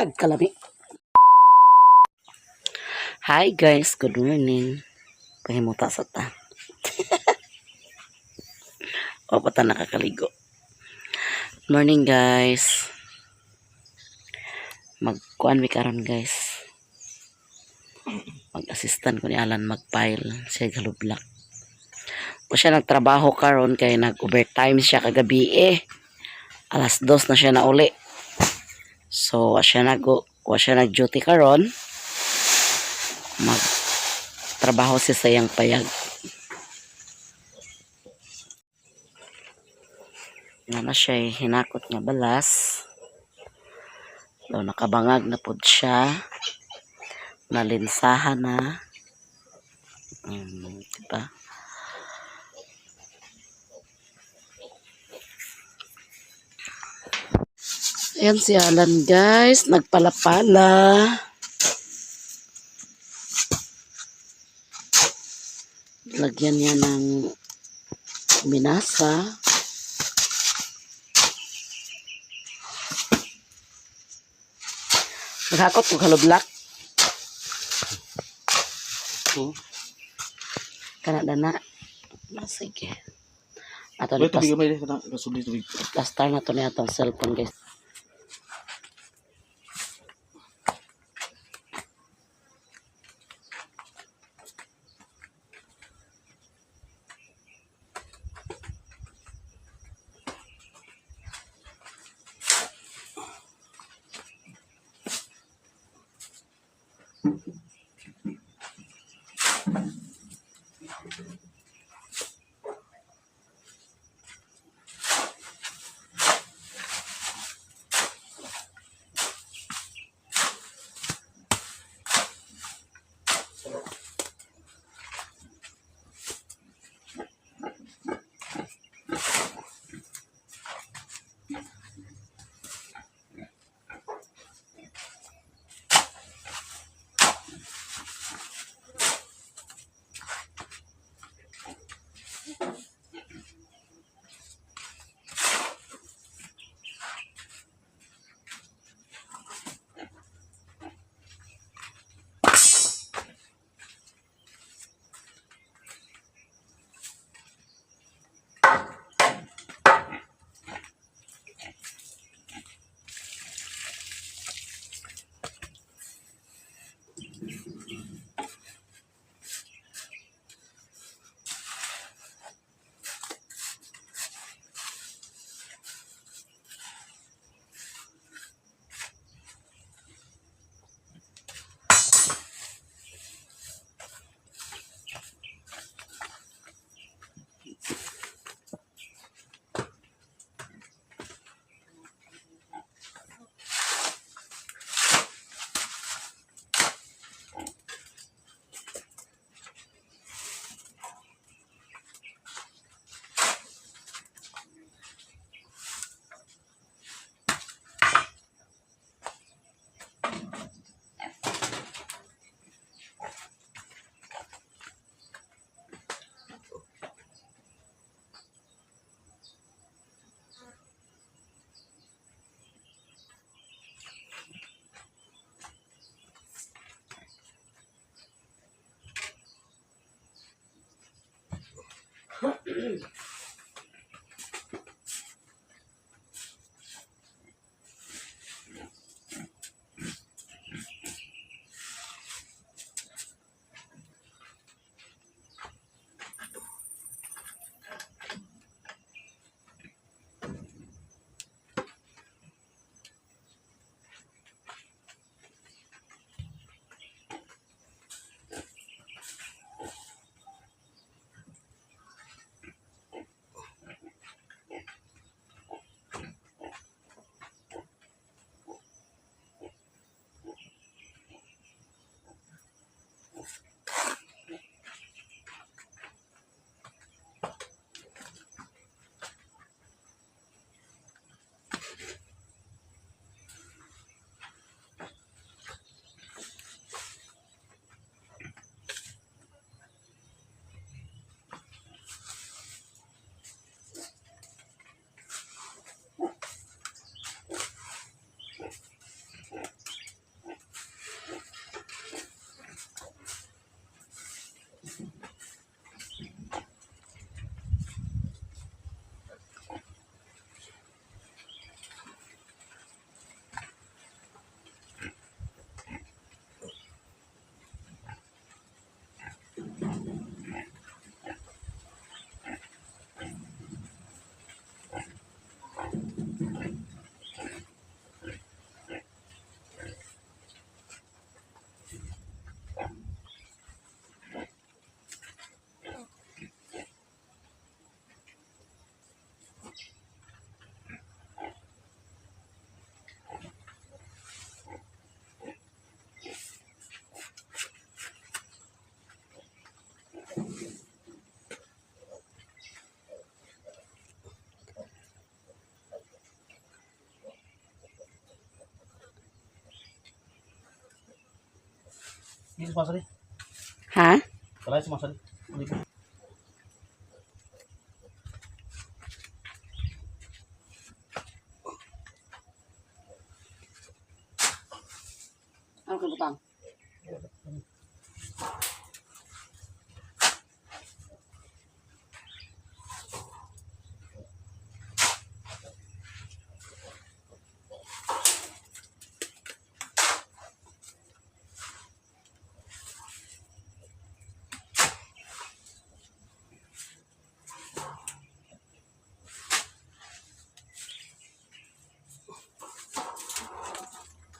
Pagkalami. Hi guys, good morning. Pahimuta sa ta. O pata nakakaligo. Morning guys. Magkuan mi karon guys. Mag-assistant ko ni Alan mag-file siya galublak. O siya nagtrabaho karon kay nag-overtime siya kagabi eh. 2:00 na siya na uli. So, wa siya nag-duty karon. Magtrabaho si sayang payag. Nga na siya hinakot nga balas. So, nakabangag na pod siya. Nalinsahan na. Diba? Ayan si Alan guys. Nagpalapala. Lagyan niya ng minasa. Naghakot ko kalublak. Kanada na. Sige. Ato ni plaster na to niya itong cellphone guys. Ha? Ano ka butang?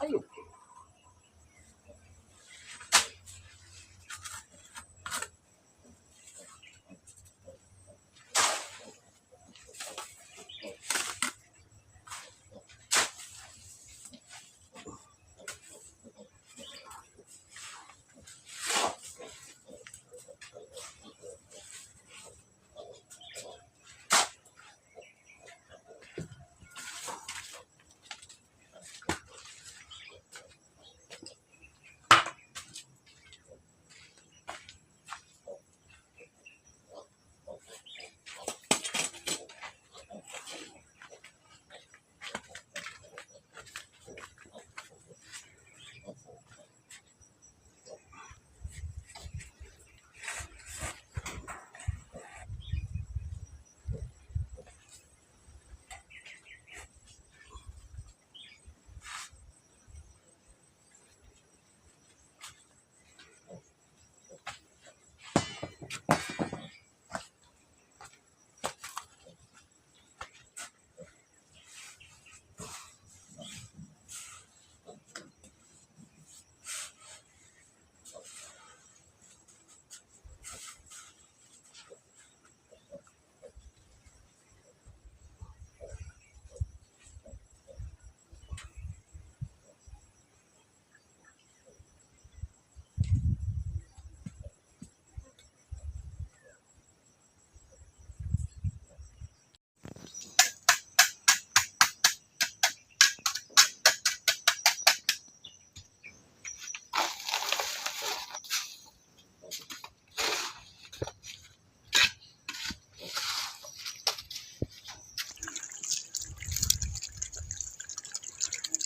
Ayun.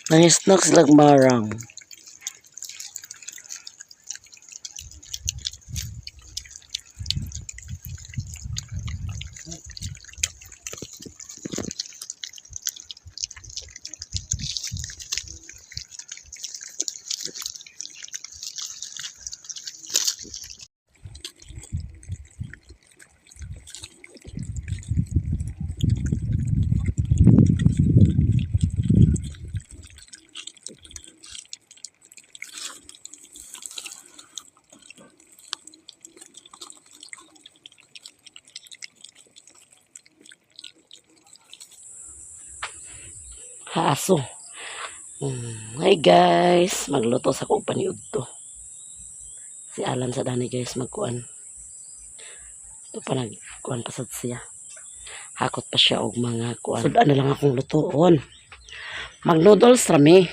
Nangisnaks lagmarang. Haso. Hi guys, magluto sa kong paniud to. Si Alan sa dani guys magkuan. Ito pa nagkuan pasad siya. Hakot pa siya og mga kuan. Sudan na lang akong lutoon. Mag-noodles rami.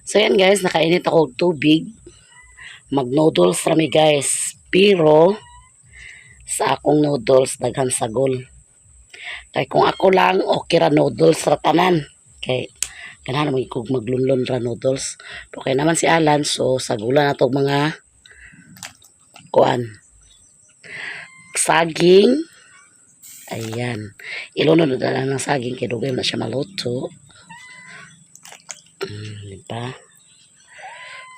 So yan guys, nakainit ako og tubig. Mag-noodles rami guys. Pero sa akong noodles daghan sagol. Kay kung ako lang okay ra noodles ra tanan. Kay ganahan mo ikog maglunlon ra noodles. Pero kay naman si Alan so sagulan na tong mga kuan. Saging. Ayan. Ilunod na lang ng saging kay dugay na siya maluto. Diba?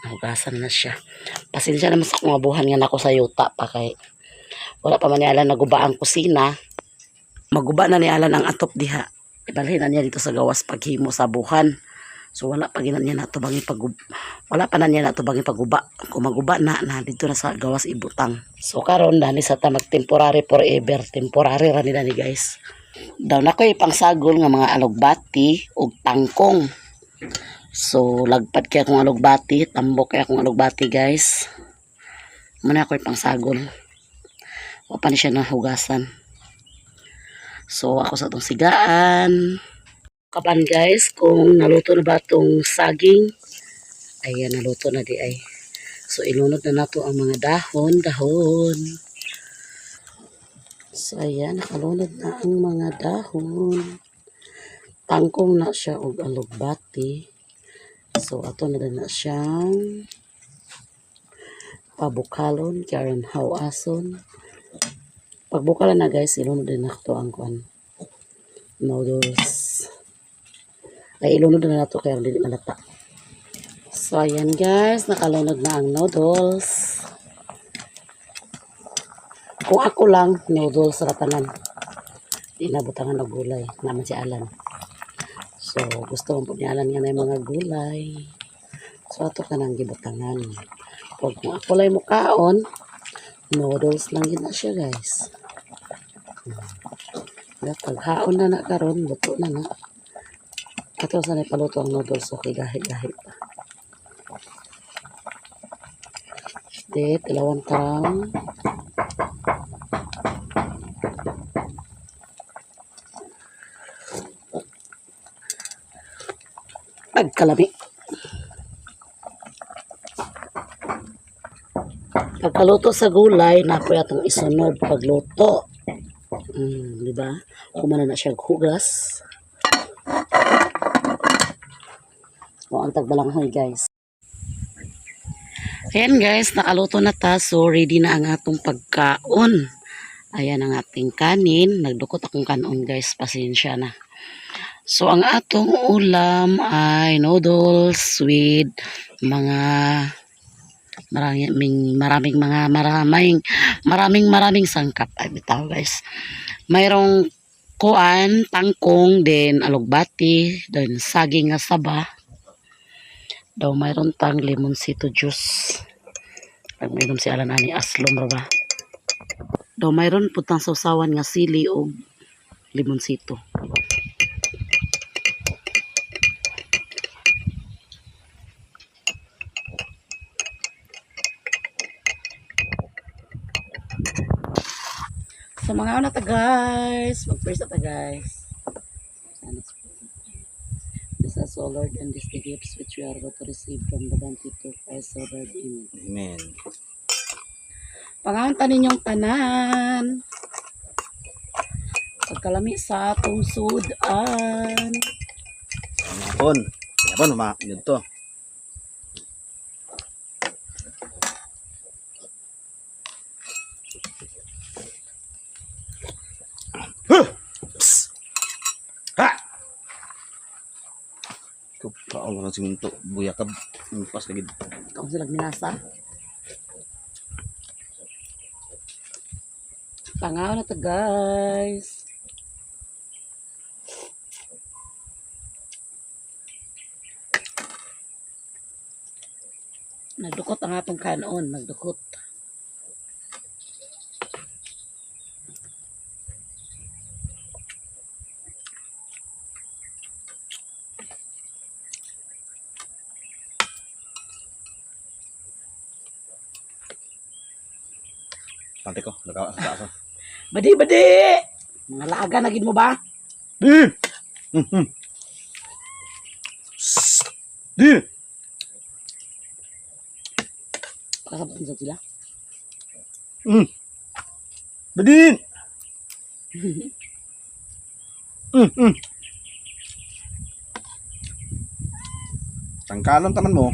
Nahugasan na siya. Pasensya naman sa kung abuhan nga nako sa yuta pa kay wala pa man ni Alan naguba ang kusina. Maguba na ni Alan ang atop diha. Ibalhin na niya dito sa gawas paghimo sa buhan. So wala pa ginan niya nato bangi wala pa na niya nato bangi paguba. Kung maguba na dito na sa gawas ibutang. So karon dani sa ta mag temporary forever, temporary ra nila ni guys. Daw na ko ipangsagol nga mga alugbati ug tangkong. So lagpad kay akong alugbati, tambok kay akong alugbati guys. Muna ko ipangsagol. Wa pa ni siya nahugasan. So ako sa itong sigaan. Kapan guys, kung naluto na ba itong saging, Ayan, naluto na di ay. So, ilunod na nato ang mga dahon. So, ayan, nakalunod na ang mga dahon. Tangkong na siya og alugbati. So, ato na na siyang pabukalon, karon hawason. Pagbukalan na guys, ilunod din na ito ang noodles. Ay, ilunod na nato kaya hindi malata. So, ayan guys, nakalunod na ang noodles. Kung ako lang, noodles ratanan. Di na butangan ng gulay. Naman si Alan. So, gusto mong punyalan nga na yung mga gulay. So, ato ka nang gibutangan. Kung ako lang mo kaon, noodles lang yun na siya guys. Paghaon na karon, luto na na. Ato sanay paluto ang noodles. Okay, gahit-gahit pa. Tilawang tarang. Pagkalami. Pagkaluto sa gulay, napo yatong isunod pagluto. Di ba? Kumana na siya hugas. O, ang tagbalanghoy guys. Ayan guys, nakaluto na ta. So, ready na ang atong pagkaon. Ayan ang ating kanin. Nagdukot akong kanon guys. Pasensya na. So, ang atong ulam ay noodles with mga maraming sangkap. Ay, bitaw guys. Mayroong kuan, tangkong, then alugbati, then saging nga saba. Daw mayroon tang limonsito juice. Pag mayroon si Alan ani aslom ba. Daw mayroon putang sausawan nga sili o limonsito. So mga ano ta guys, mag-first ta guys. This is all Lord and this the gifts which we are about to receive from the bounty to Christ our Lord. Amen. Panganta ninyong tanan. Pagkalami sa atong sudan. Hapon, dito. Ha! Kaon lang sing to buya ka pas lagi. Kaon sila minasa. Pangaw na to guys. Nagdukot ang atong kanon, nagdukot. Tante ko, nagawa sa taas. Badi! Mga laga na gid mo ba? Di! Di! Kasabot sa sila. Badin! Tangkalan taman mo.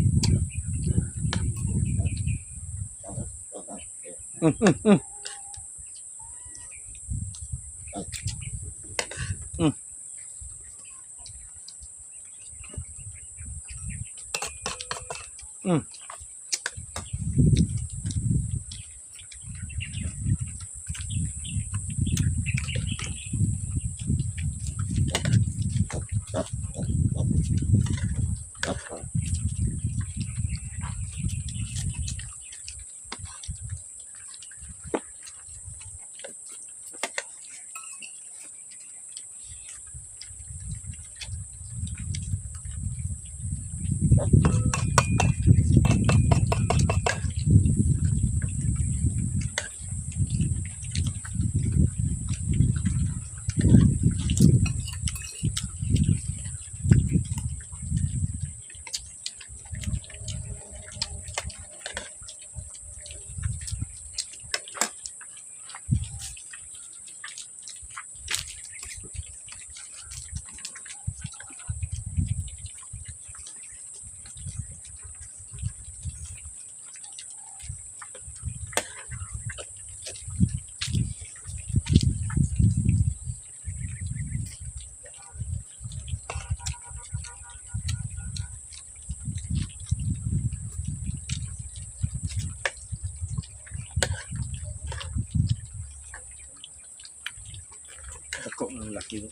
Kilo.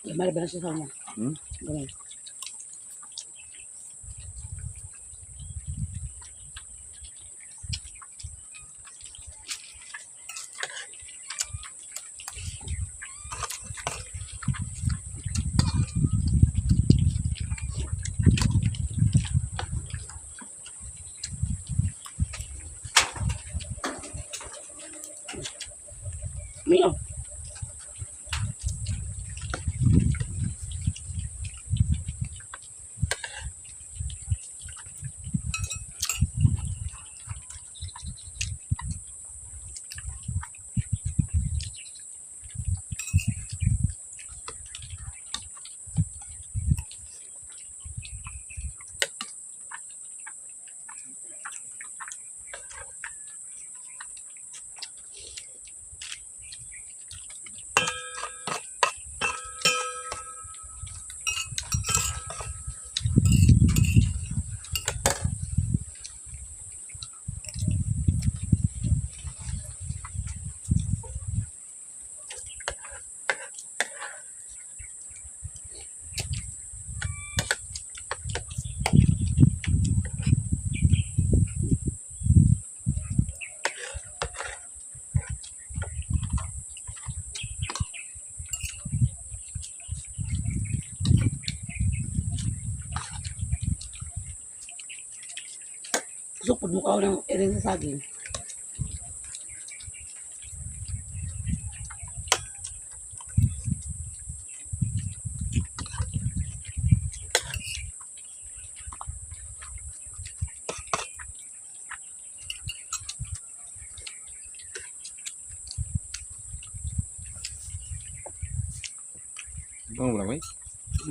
Gamay ba na siya sa mo? Hmm? Gamay. Mio. Supod mo ka ng iring sa saging. Ito ang bulangay?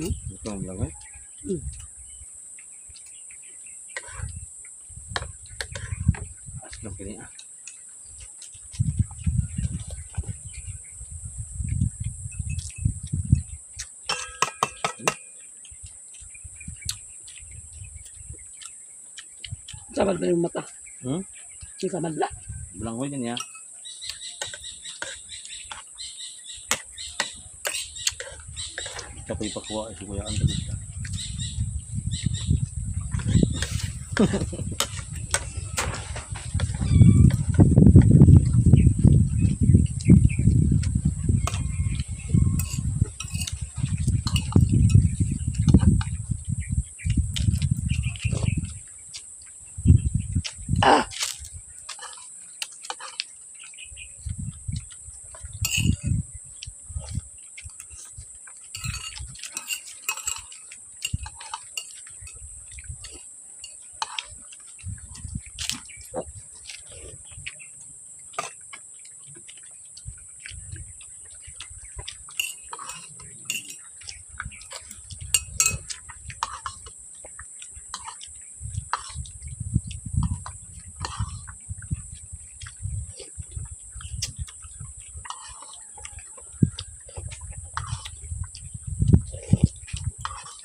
Hmm? Ito ang bulangay? Hmm. Aslam kini ah. Sabad ba yung mata? Hmm? Yung sa madla. Bulangay din ya. Ito ko ipakuha ay sukuyaan tadi. Ah!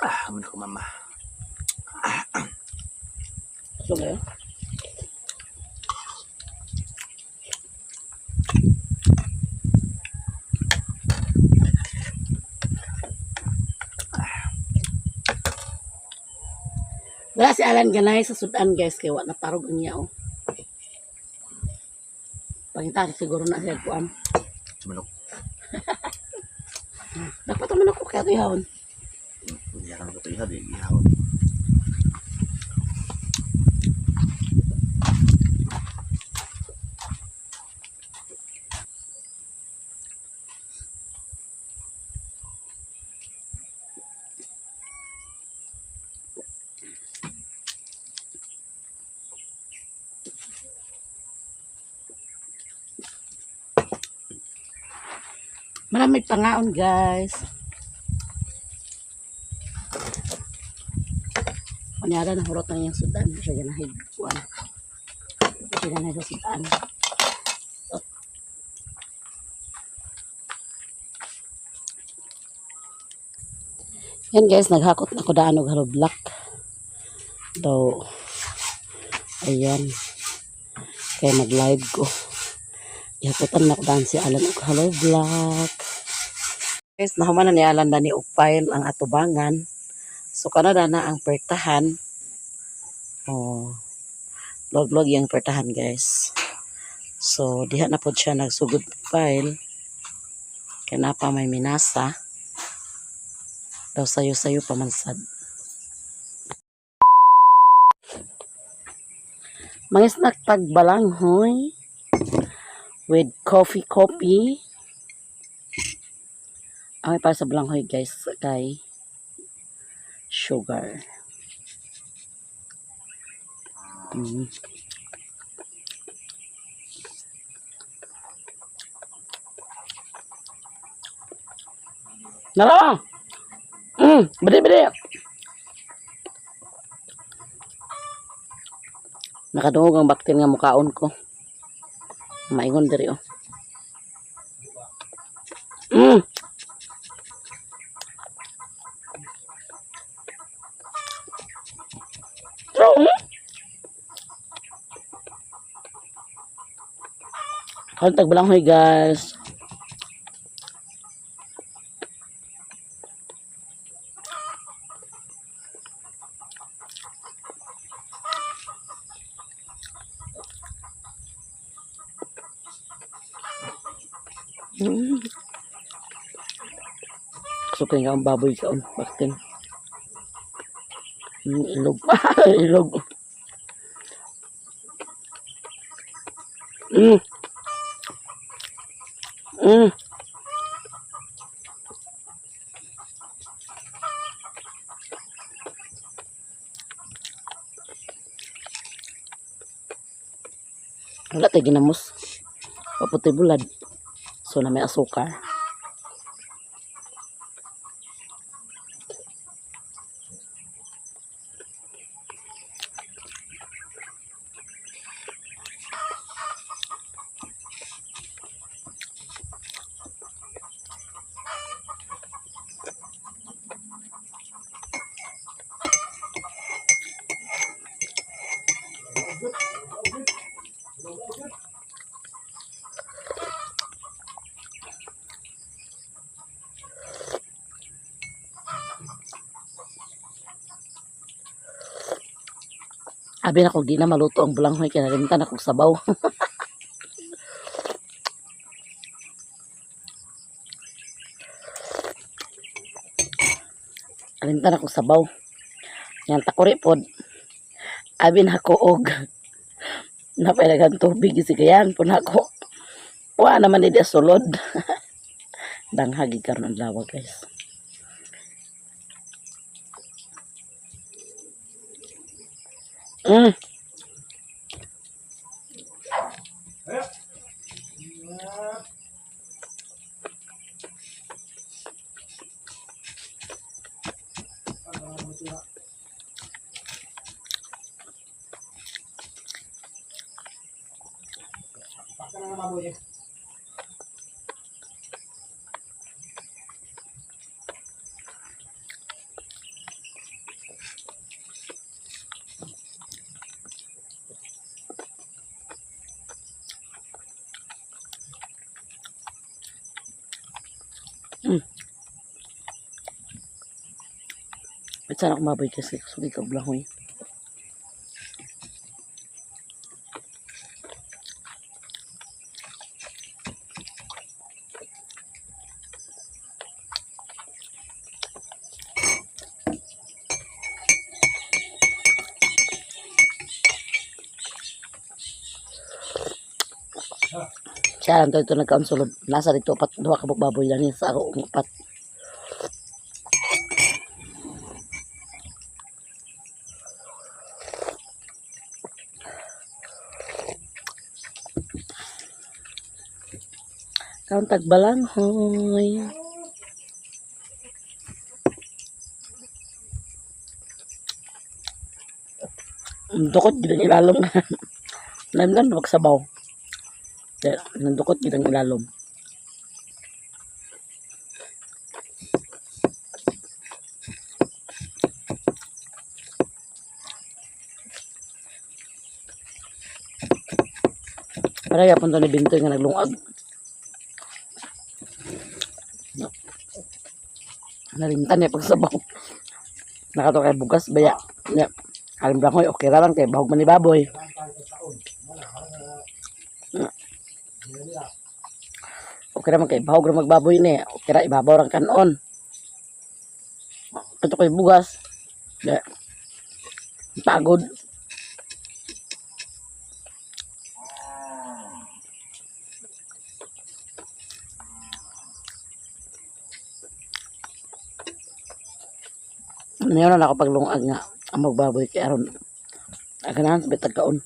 Ah, aman ko mama. So ba yun? Wala si Alan ganay sa sudan guys kay wala natarog ang niya oh. Pangita siguro na siya kuan. Manok. Dapat naman ako kaya ihawon. Jarang ko ito ihab eh. Ihawon. Marami pangaon guys. Kunyara na hurot na yung sudan. Siya ganahid kuan. Siya ganahid sa sudan. Yan guys, naghakot na ko daan og haloblak. Daw, ayan. Kaya mag-live ko. Yakutan na ko dan si Alan og Hello Vlog. Guys, nahuman na ni Alan dani og file ang atubangan. So kanada na ang pertahan. Oh, log-log yung pertahan guys. So diha na pod siya nagsugod file. Kaya na pa may minasa. Daw sayo-sayo pamansad. Mga snack pagbalanghoy with coffee. Ang para sa balanghoy guys kay sugar. Nala! Bede. Nakadungog ang baktin nga mukaon ko. Maingon diri oh. Kantag balanghoy guys. Suka nga ang baboy kaon baktin. Ilog pa. Ilog. Wala tayo ginamos. Paputi bulad. So na may asukar. Abi na ko di na maluto ang balanghoy kaya nalimtan akong sabaw. Nalimtan akong sabaw. Yan takuri pod. Abi na ko og napailagan tubig si kayan po na ako. Wa naman di sulod. Danghagi karon ang lawa guys. Sana ako maboy kasi sugi ka balanghoy. Siya lang ito nagkaunsulod. Nasa dito pat duha ka baboy lang sa ako upat. Kaon tag balanghoy. Dukot gid ang ilalom. Nandan magsabaw. Nandukot gid ang ilalom. Para yapon to ni Bintoy nga naglungag. Narintan niya pagsabaw. Nakato kay bugas baya. Ya. Alam ba ko okay ra lang kay bahog man ni baboy. Okay ra man kay bahog ra magbaboy ni. Okay ra ibabaw ra kanon. Kato kay bugas. Ya. Pagod. Ngayon na ako paglungag nga ang magbaboy kay aron. Aganahan sa bitag kaon.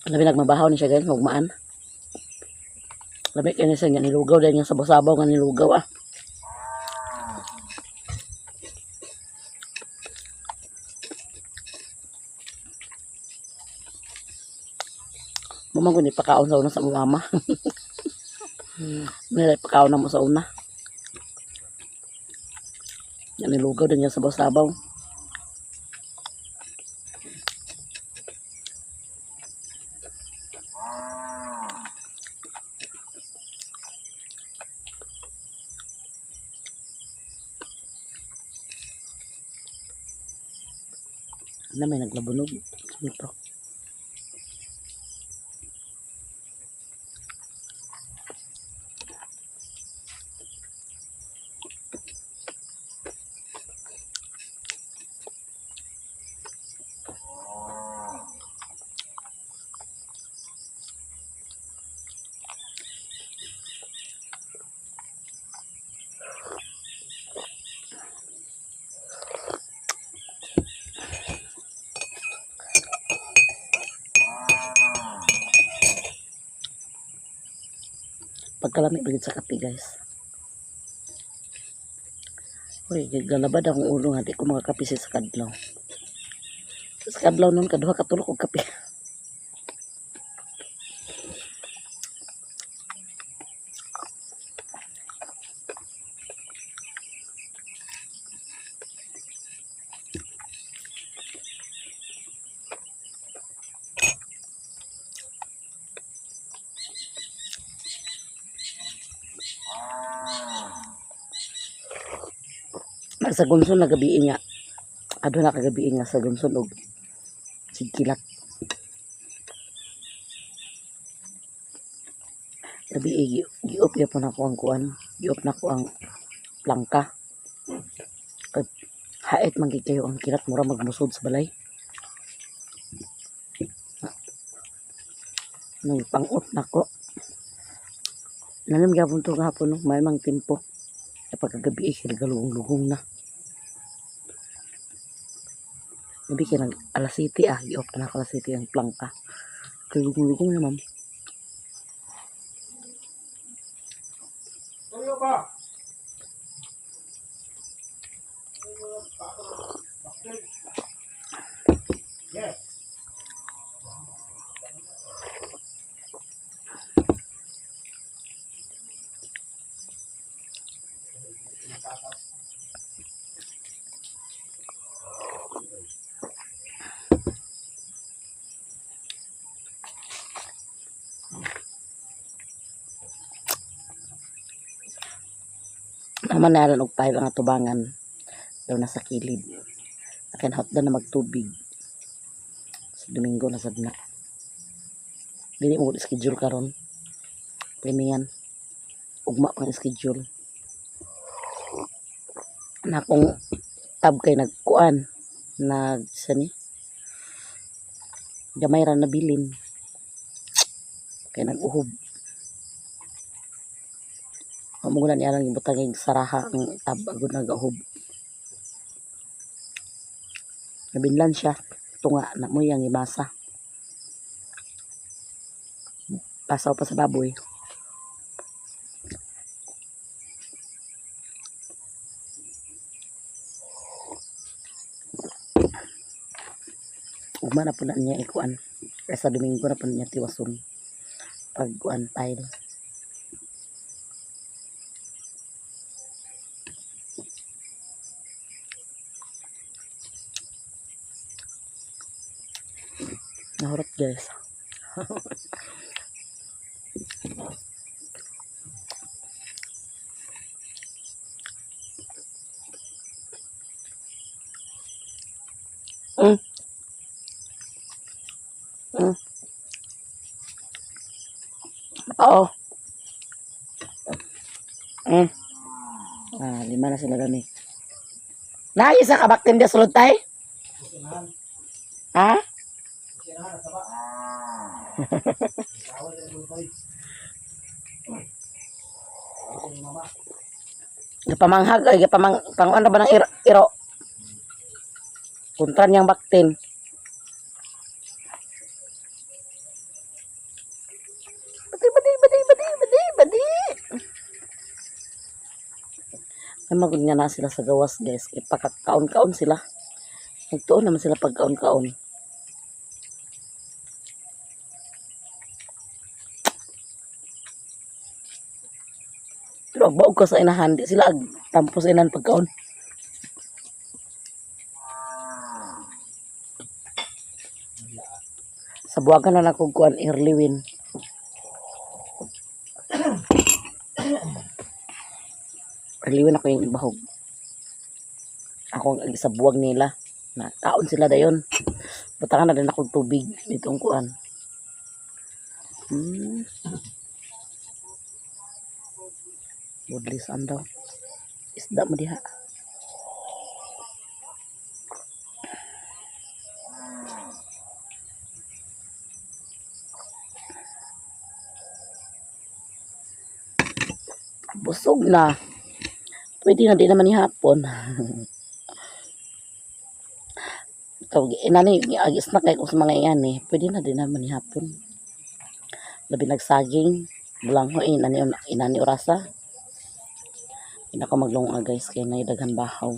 Labi nagmabahaw ni siya guys, magmaan. Labi kaya siya nga nilugaw dahil yung sabaw-sabaw nga nilugaw ah. Mamang ko ni pakaon sa una sa mama. May pakaon na mo sa una. Yan nilugaw din yung sabaw-sabaw. Na may naglabunog. Ito. Pagkalamig bagid sa kape guys. Uy, galabad akong ulo nga di ko makakape sa kadlaw. Sa kadlaw nun kaduha katulog og kape. Sa Gunson na gabi nga. Ado na kagabi nga sa Gunson og sigkilat. Gabi giop ya po na ko ang kuan. Giop na ko ang plangka. Hait man gid kayo ang kilat mura magmusod sa balay. Nang pang-ot na ko. Nalim gyapon to gahapon no, may mang tempo. Kapag kagabi galugong-lugong na. Gabi kaya nag alas 7 giop na ako alas 7 ang plangka. Galugong-lugong na ma'am. Naman na rin og pile ang atubangan daw nasa kilid. Akin hot na magtubig. Sa Domingo na sadna. Dili mo schedule karon. Premian. Ugma pang schedule. Na kung tab kay nagkuan sani gamay ra na bilin kay naguhob. Amo na niya lang ibutang ig saraha ang tab agud nagahob. Nabinlan siya tunga na mo yang ibasa. Pasaw pa sa baboy. Ugma na po na niya ikuan. Kaya sa Domingo na po niya tiwason. Pagkuan pile. Nahurot guys. Mm. Mm. Oo. Mm. Ah, 5 na sila gani. Isa ka baktin dia sulod tay? Ha? Gapamanghag ay pang ano ba ng iro? Kontra niyang baktin. Badi. Ay magod nga na sila sa gawas guys. Ipakakaon-kaon sila. Nagtuon naman sila pagkaon-kaon. Pero agbaog ko sa inahan, di sila agtampo sa inahan pagkaon. Sa buwagan na nakugkuhan early win. Early win ako yung ibahog. Ako ang sa buwag nila. Na kaon sila dayon. Butangan na din akong tubig ditong kuan. Budlisan daw. Isda mo diha. Busog na. Pwede na din naman ihapon. Kau inani agis na kay kung sa mga iyan eh. Pwede na din naman ihapon. Labi nagsaging. Bulangho inani orasa. Hindi ako maglunga guys kaya naidaghan bahaw.